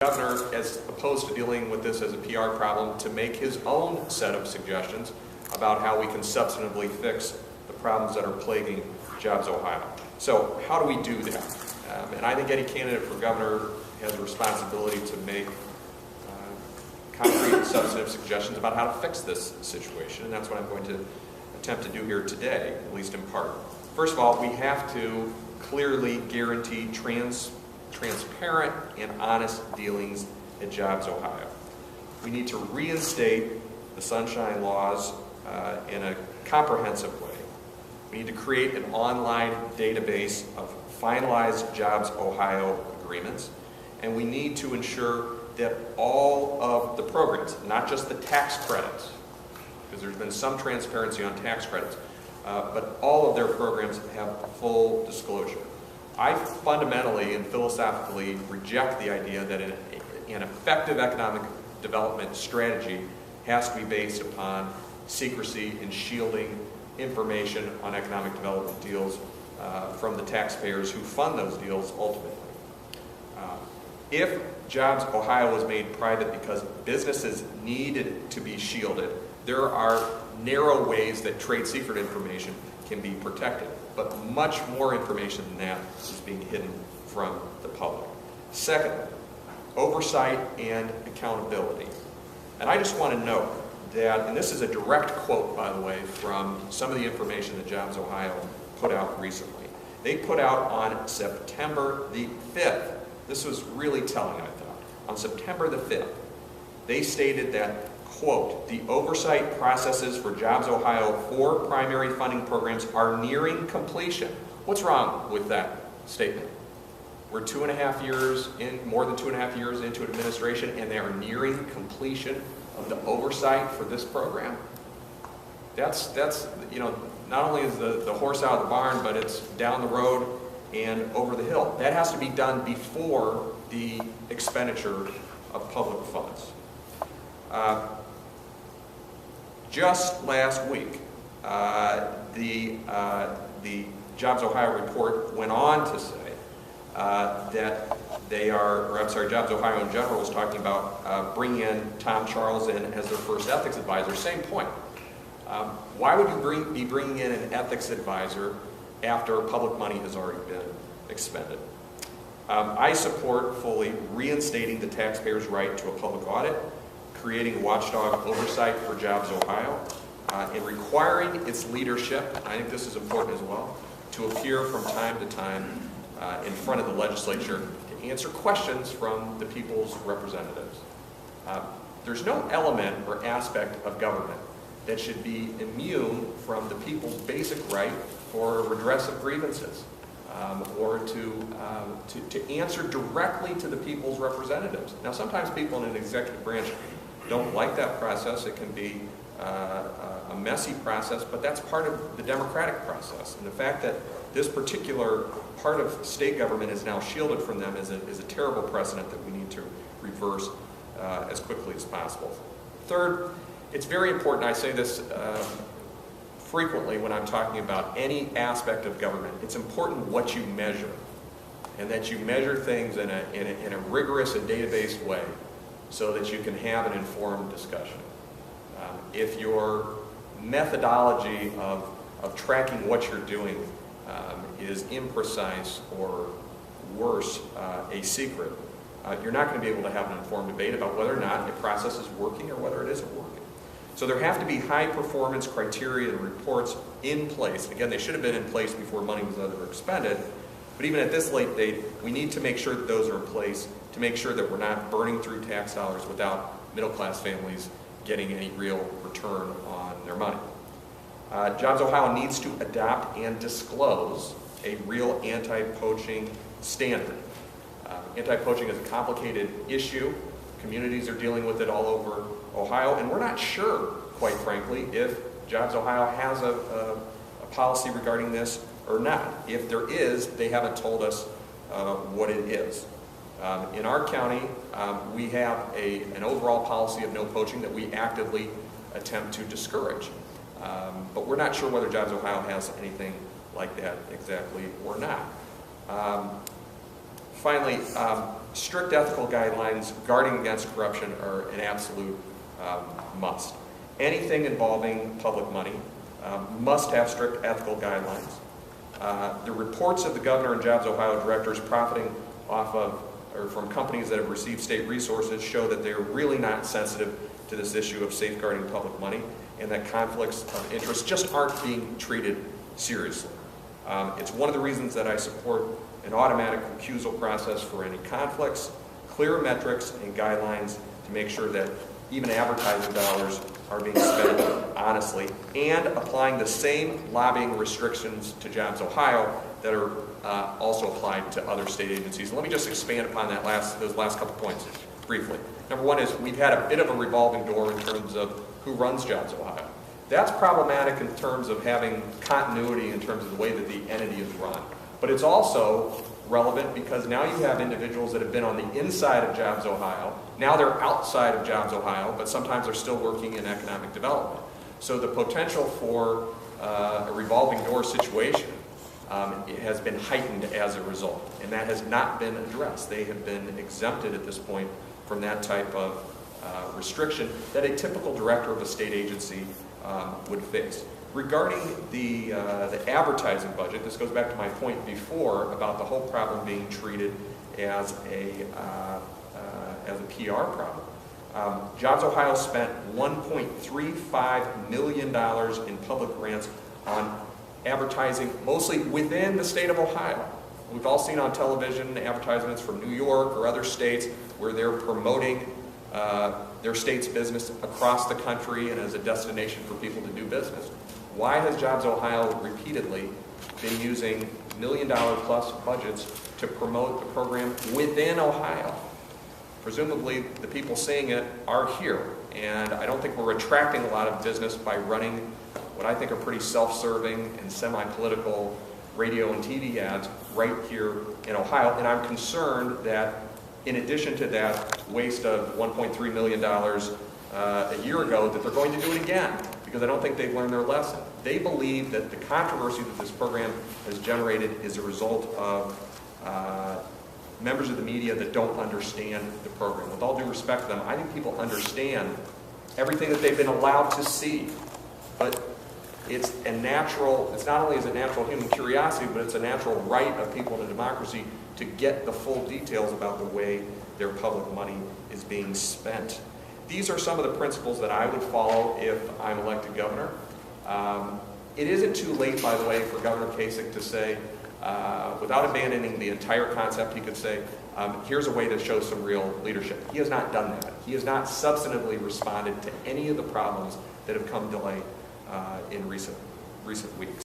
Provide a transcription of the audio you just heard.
Governor, as opposed to dealing with this as a PR problem, to make his own set of suggestions about how we can substantively fix the problems that are plaguing JobsOhio. So how do we do that? And I think any candidate for governor has a responsibility to make concrete and substantive suggestions about how to fix this situation, and that's what I'm going to attempt to do here today, at least in part. First of all, we have to clearly guarantee transparent and honest dealings at JobsOhio. We need to reinstate the sunshine laws in a comprehensive way. We need to create an online database of finalized JobsOhio agreements, and we need to ensure that all of the programs, not just the tax credits, because there's been some transparency on tax credits, but all of their programs have full disclosure. I fundamentally and philosophically reject the idea that an effective economic development strategy has to be based upon secrecy and shielding information on economic development deals from the taxpayers who fund those deals ultimately. If JobsOhio was made private because businesses needed to be shielded, there are narrow ways that trade secret information can be protected, but much more information than that is being hidden from the public. Secondly, oversight and accountability. And I just want to note that, and this is a direct quote, by the way, from some of the information that JobsOhio put out recently. They put out on September the 5th, this was really telling, I thought, on September the 5th, they stated that, quote, the oversight processes for JobsOhio for primary funding programs are nearing completion. What's wrong with that statement? We're more than 2.5 years into administration, and they are nearing completion of the oversight for this program. That's you know, not only is the horse out of the barn, but it's down the road and over the hill. That has to be done before the expenditure of public funds. Just last week, the JobsOhio report went on to say that they are, or I'm sorry, JobsOhio in general was talking about bringing in Tom Charles in as their first ethics advisor. Same point. Why would you be bringing in an ethics advisor after public money has already been expended? I support fully reinstating the taxpayer's right to a public audit, creating watchdog oversight for JobsOhio, and requiring its leadership, I think this is important as well, to appear from time to time in front of the legislature to answer questions from the people's representatives. There's no element or aspect of government that should be immune from the people's basic right for redress of grievances, or to answer directly to the people's representatives. Now, sometimes people in an executive branch don't like that process. It can be a messy process, but that's part of the democratic process. And the fact that this particular part of state government is now shielded from them is a terrible precedent that we need to reverse as quickly as possible. Third, it's very important, I say this frequently when I'm talking about any aspect of government, it's important what you measure, and that you measure things in a rigorous and data-based way so that you can have an informed discussion. If your methodology of tracking what you're doing is imprecise or worse, a secret, you're not going to be able to have an informed debate about whether or not a process is working or whether it isn't working. So there have to be high performance criteria and reports in place. Again, they should have been in place before money was ever expended, but even at this late date, we need to make sure that those are in place to make sure that we're not burning through tax dollars without middle-class families getting any real return on their money. JobsOhio needs to adopt and disclose a real anti-poaching standard. Anti-poaching is a complicated issue. Communities are dealing with it all over Ohio, and we're not sure, quite frankly, if JobsOhio has a policy regarding this or not. If there is, they haven't told us what it is. In our county, we have an overall policy of no poaching that we actively attempt to discourage. But we're not sure whether JobsOhio has anything like that exactly or not. finally, strict ethical guidelines guarding against corruption are an absolute must. Anything involving public money must have strict ethical guidelines. The reports of the governor and JobsOhio directors profiting off of or from companies that have received state resources show that they're really not sensitive to this issue of safeguarding public money, and that conflicts of interest just aren't being treated seriously. It's one of the reasons that I support an automatic recusal process for any conflicts, clear metrics and guidelines to make sure that even advertising dollars are being spent honestly, and applying the same lobbying restrictions to JobsOhio that are also applied to other state agencies. And let me just expand upon those last couple points briefly. Number one is we've had a bit of a revolving door in terms of who runs JobsOhio. That's problematic in terms of having continuity in terms of the way that the entity is run. But it's also relevant because now you have individuals that have been on the inside of JobsOhio. Now they're outside of JobsOhio, but sometimes they're still working in economic development. So the potential for a revolving door situation has been heightened as a result, and that has not been addressed. They have been exempted at this point from that type of restriction that a typical director of a state agency would face. Regarding the advertising budget, this goes back to my point before about the whole problem being treated as a PR problem. JobsOhio spent $1.35 million in public grants on advertising, mostly within the state of Ohio. We've all seen on television advertisements from New York or other states where they're promoting their state's business across the country and as a destination for people to do business. Why has JobsOhio repeatedly been using $1 million plus budgets to promote the program within Ohio? Presumably the people seeing it are here, and I don't think we're attracting a lot of business by running what I think are pretty self-serving and semi-political radio and TV ads right here in Ohio. And I'm concerned that in addition to that waste of $1.3 million a year ago, that they're going to do it again, because I don't think they've learned their lesson. They believe that the controversy that this program has generated is a result of members of the media that don't understand the program. With all due respect to them, I think people understand everything that they've been allowed to see. But it's not only is it natural human curiosity, but it's a natural right of people in a democracy to get the full details about the way their public money is being spent. These are some of the principles that I would follow if I'm elected governor. It isn't too late, by the way, for Governor Kasich to say, without abandoning the entire concept, he could say, here's a way to show some real leadership. He has not done that. He has not substantively responded to any of the problems that have come to light in recent weeks.